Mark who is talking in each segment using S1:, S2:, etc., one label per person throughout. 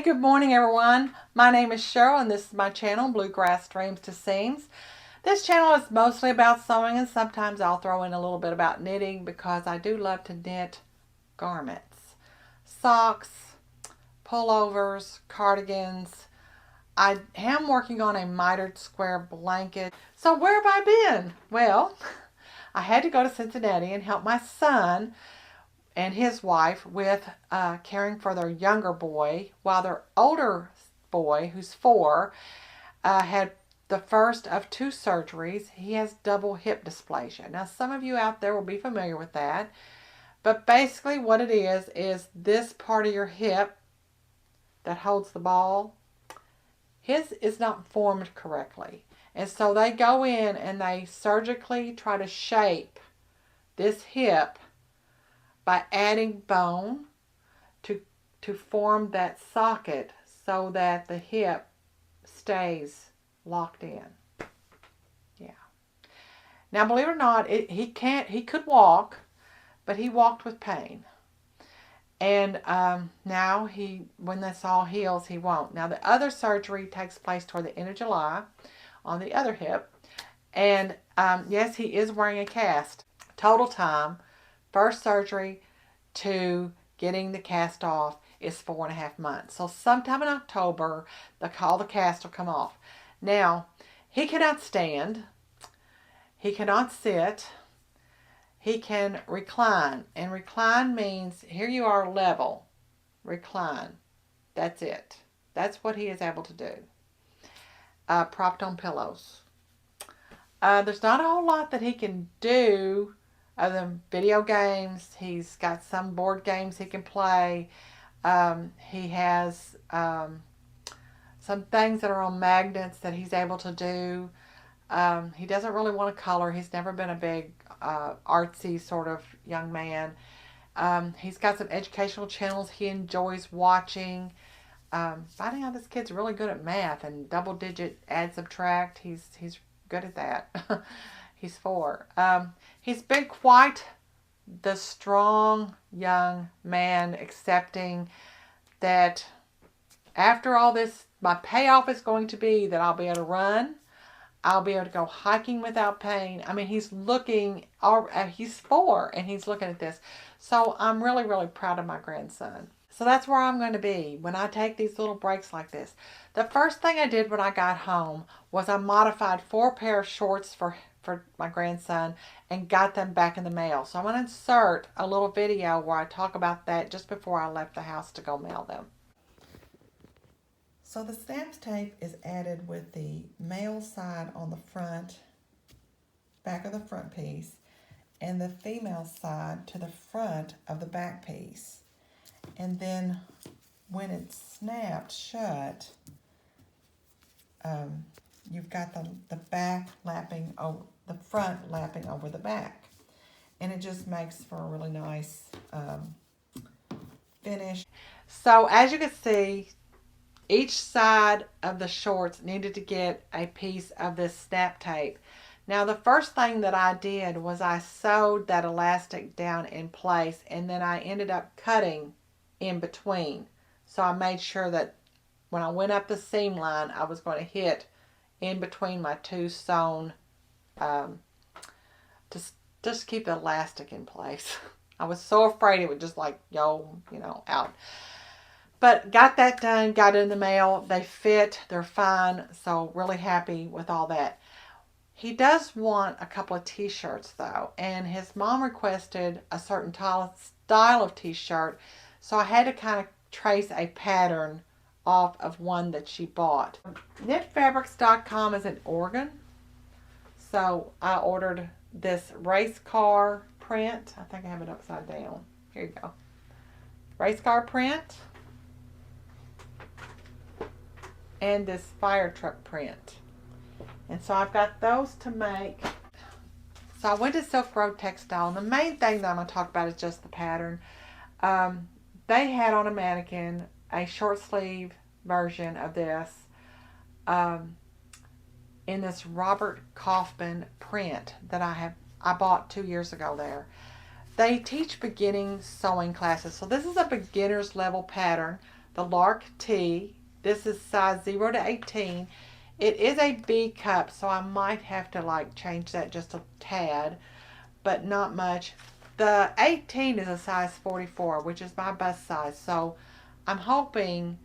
S1: Good morning everyone. My name is Cheryl and this is my channel, Bluegrass Dreams to Seams. This channel is mostly about sewing and sometimes I'll throw in a little bit about knitting because I do love to knit garments. Socks, pullovers, cardigans. I am working on a mitered square blanket. So where have I been? Well, I had to go to Cincinnati and help my son and his wife with caring for their younger boy while their older boy, who's 4, had the first of 2 surgeries. He has double hip dysplasia. Now, some of you out there will be familiar with that, but basically what it is this part of your hip that holds the ball, his is not formed correctly. And so they go in and they surgically try to shape this hip by adding bone to, to form that socket so that the hip stays locked in. Yeah. Now, believe it or not, he could walk, but he walked with pain. And now when this all heals, he won't. Now, the other surgery takes place toward the end of July on the other hip. And yes, he is wearing a cast. Total time, first surgery to getting the cast off is 4.5 months. So sometime in October, all the cast will come off. Now, he cannot stand. He cannot sit. He can recline. And recline means here you are level. Recline. That's it. That's what he is able to do. Propped on pillows. There's not a whole lot that he can do other than video games. He's got some board games he can play. He has some things that are on magnets that he's able to do. He doesn't really want to color. He's never been a big artsy sort of young man. He's got some educational channels he enjoys watching. Finding out this kid's really good at math and double digit add subtract. He's good at that. He's 4. He's been quite the strong young man, accepting that after all this, my payoff is going to be that I'll be able to run. I'll be able to go hiking without pain. I mean, he's 4 and he's looking at this. So I'm really, really proud of my grandson. So that's where I'm going to be when I take these little breaks like this. The first thing I did when I got home was I modified 4 pair of shorts for my grandson and got them back in the mail. So I'm going to insert a little video where I talk about that just before I left the house to go mail them. So the stamp tape is added with the male side on the front, back of the front piece, and the female side to the front of the back piece. And then when it's snapped shut, you've got the back lapping over the front, lapping over the back, and it just makes for a really nice finish. So as you can see, each side of the shorts needed to get a piece of this snap tape. Now the first thing that I did was I sewed that elastic down in place, and then I ended up cutting in between. So I made sure that when I went up the seam line, I was going to hit in between my 2 sewn, just keep the elastic in place. I was so afraid it would just like out. But got that done, got it in the mail. They fit, they're fine. So really happy with all that. He does want a couple of t-shirts though, and his mom requested a certain style of t-shirt, so I had to kind of trace a pattern off of one that she bought. Knitfabrics.com is in Oregon, so I ordered this race car print. I think I have it upside down. Here you go. Race car print and this fire truck print. And so I've got those to make. So I went to Silk Road Textile, and the main thing that I'm going to talk about is just the pattern. They had on a mannequin a short sleeve version of this in this Robert Kaufman print that I bought 2 years ago there. They teach beginning sewing classes. So this is a beginner's level pattern the Lark T. This is size 0 to 18. It is a B cup, so I might have to like change that just a tad, but not much. The 18 is a size 44, which is my bust size, so I'm hoping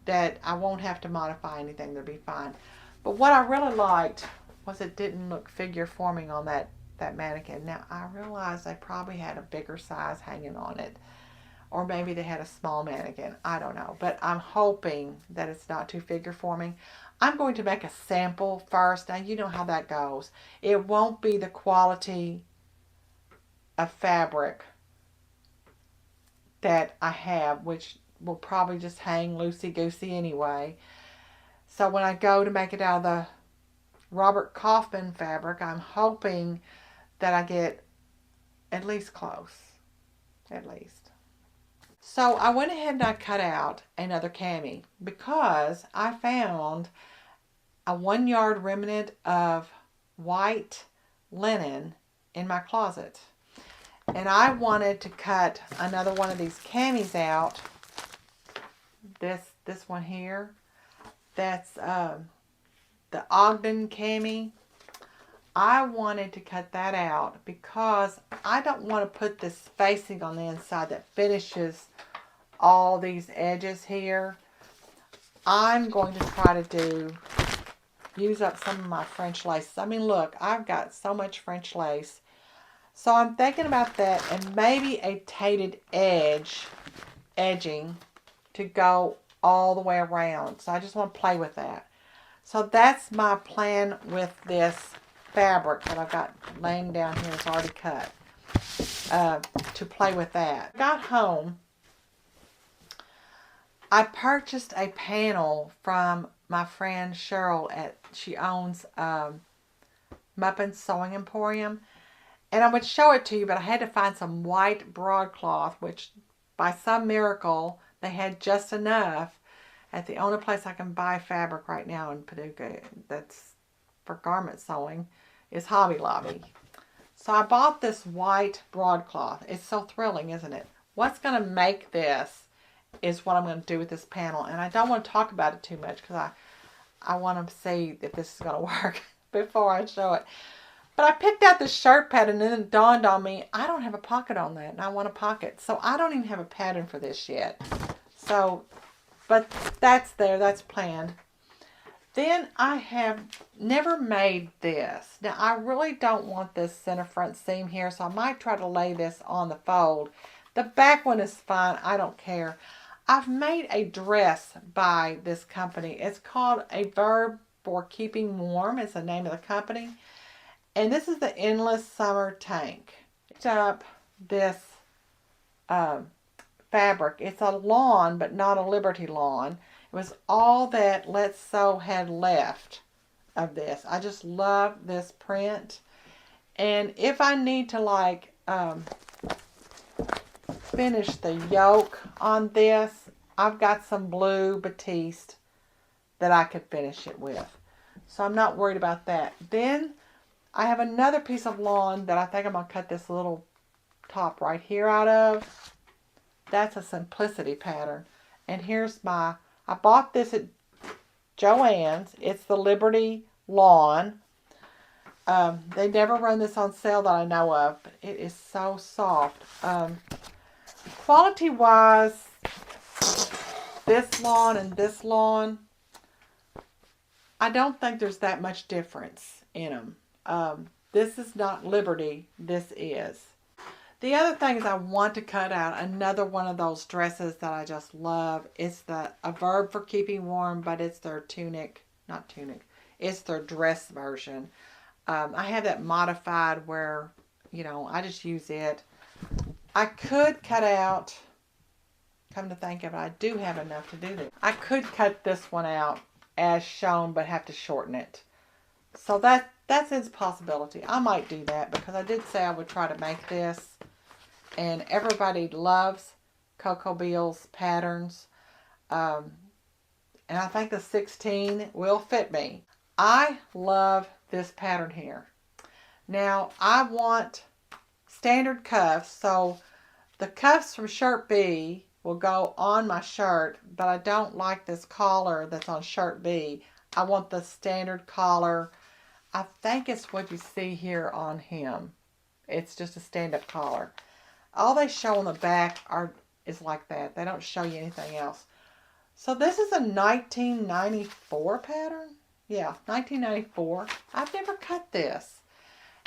S1: that I won't have to modify anything. They'll be fine. But what I really liked was it didn't look figure forming on that mannequin. Now, I realized they probably had a bigger size hanging on it. Or maybe they had a small mannequin. I don't know. But I'm hoping that it's not too figure forming. I'm going to make a sample first. Now, you know how that goes. It won't be the quality of fabric that I have, which will probably just hang loosey-goosey anyway. So when I go to make it out of the Robert Kaufman fabric, I'm hoping that I get at least close. At least. So I went ahead and I cut out another cami because I found a 1 yard remnant of white linen in my closet. And I wanted to cut another one of these camis out. This one here. That's the Ogden cami. I wanted to cut that out because I don't want to put this facing on the inside that finishes all these edges here. I'm going to try to use up some of my French lace. I mean, look, I've got so much French lace. So I'm thinking about that and maybe a tated edging to go all the way around. So I just want to play with that. So that's my plan with this fabric that I've got laying down here. It's already cut. To play with that. Got home. I purchased a panel from my friend Cheryl. She owns Muppin Sewing Emporium. And I would show it to you, but I had to find some white broadcloth, which by some miracle, they had just enough at the only place I can buy fabric right now in Paducah that's for garment sewing is Hobby Lobby. So I bought this white broadcloth. It's so thrilling, isn't it? What's going to make this is what I'm going to do with this panel. And I don't want to talk about it too much because I want to see if this is going to work before I show it. But I picked out this shirt pattern and then it dawned on me, I don't have a pocket on that and I want a pocket. So I don't even have a pattern for this yet. So, but that's there, that's planned. Then I have never made this. Now I really don't want this center front seam here, so I might try to lay this on the fold. The back one is fine, I don't care. I've made a dress by this company. It's called A Verb for Keeping Warm. It's the name of the company. And this is the Endless Summer Tank. Picked up this fabric. It's a lawn, but not a Liberty lawn. It was all that Let's Sew had left of this. I just love this print. And if I need to like finish the yoke on this, I've got some blue batiste that I could finish it with. So I'm not worried about that. Then I have another piece of lawn that I think I'm going to cut this little top right here out of. That's a Simplicity pattern. And here's I bought this at Joann's. It's the Liberty Lawn. They never run this on sale that I know of, but it is so soft. Quality-wise, this lawn and this lawn, I don't think there's that much difference in them. This is not Liberty. This is. The other thing is I want to cut out another one of those dresses that I just love. It's A Verb for Keeping Warm, but it's their not tunic. It's their dress version. I have that modified where, I just use it. I could cut out, come to think of it, I do have enough to do this. I could cut this one out as shown, but have to shorten it. So that's a possibility. I might do that because I did say I would try to make this. And everybody loves Coco Beale's patterns. And I think the 16 will fit me. I love this pattern here. Now, I want standard cuffs. So the cuffs from shirt B will go on my shirt, but I don't like this collar that's on shirt B. I want the standard collar. I think it's what you see here on him. It's just a stand-up collar. All they show on the back is like that. They don't show you anything else. So this is a 1994 pattern. Yeah, 1994. I've never cut this.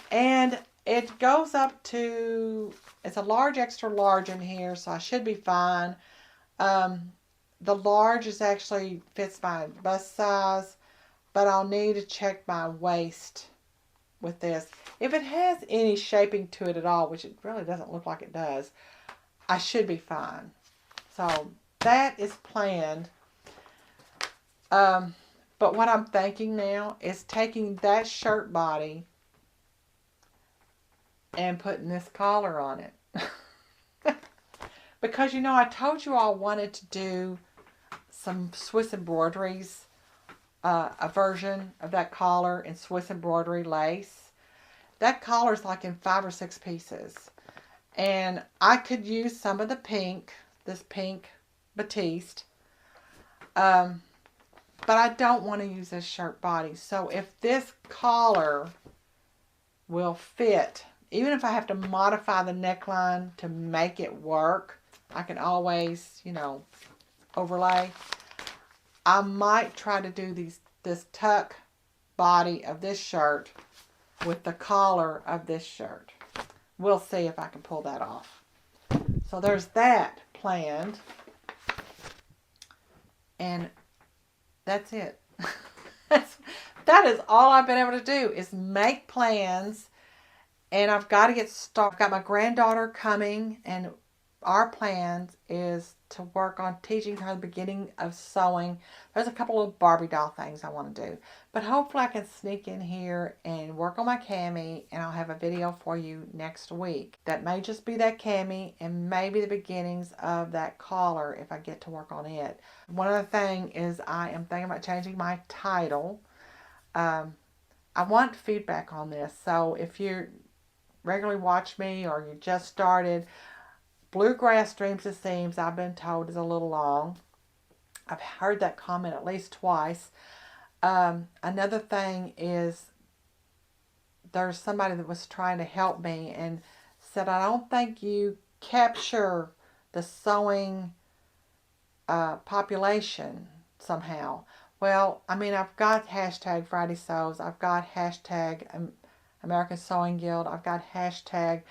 S1: And it goes up to, it's a large, extra large in here, so I should be fine. The large is actually fits my bust size, but I'll need to check my waist with this. If it has any shaping to it at all, which it really doesn't look like it does, I should be fine. So that is planned. But what I'm thinking now is taking that shirt body and putting this collar on it. Because, you know, I told you all I wanted to do some Swiss embroideries, a version of that collar in Swiss embroidery lace. That collar is like in 5 or 6 pieces. And I could use some of the pink, this pink batiste. But I don't want to use this shirt body. So if this collar will fit, even if I have to modify the neckline to make it work, I can always, you know, overlay. I might try to do this tuck body of this shirt with the collar of this shirt. We'll see if I can pull that off. So there's that planned. And that's it. That is all I've been able to do is make plans. And I've got to get started. I've got my granddaughter coming, and our plan is to work on teaching her the beginning of sewing. There's a couple of Barbie doll things I want to do. But hopefully I can sneak in here and work on my cami, and I'll have a video for you next week. That may just be that cami and maybe the beginnings of that collar if I get to work on it. One other thing is I am thinking about changing my title. I want feedback on this. So if you regularly watch me or you just started, Bluegrass Dreams to Seams, I've been told, is a little long. I've heard that comment at least twice. Another thing is there's somebody that was trying to help me and said, I don't think you capture the sewing population somehow. Well, I mean, I've got hashtag Friday Sews. I've got hashtag American Sewing Guild. I've got hashtag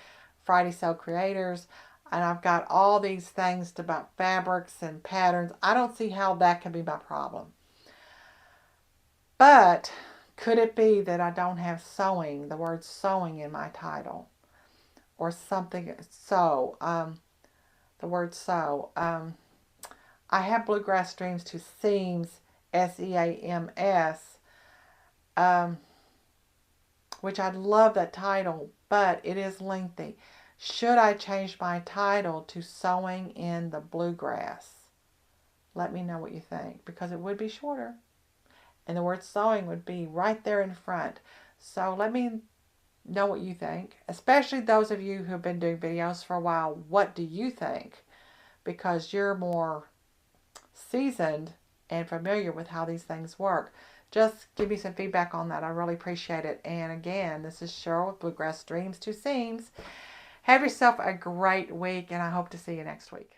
S1: Friday Sew Creators. And I've got all these things about fabrics and patterns. I don't see how that can be my problem. But could it be that I don't have sewing, the word sewing in my title? Or something, sew, the word sew. I have Bluegrass Dreams to Seams, S-E-A-M-S, which I love that title, but it is lengthy. Should I change my title to Sewing in the Bluegrass? Let me know what you think, because it would be shorter. And the word sewing would be right there in front. So let me know what you think, especially those of you who have been doing videos for a while. What do you think? Because you're more seasoned and familiar with how these things work. Just give me some feedback on that. I really appreciate it. And again, this is Cheryl with Bluegrass Dreams to Seams. Have yourself a great week, and I hope to see you next week.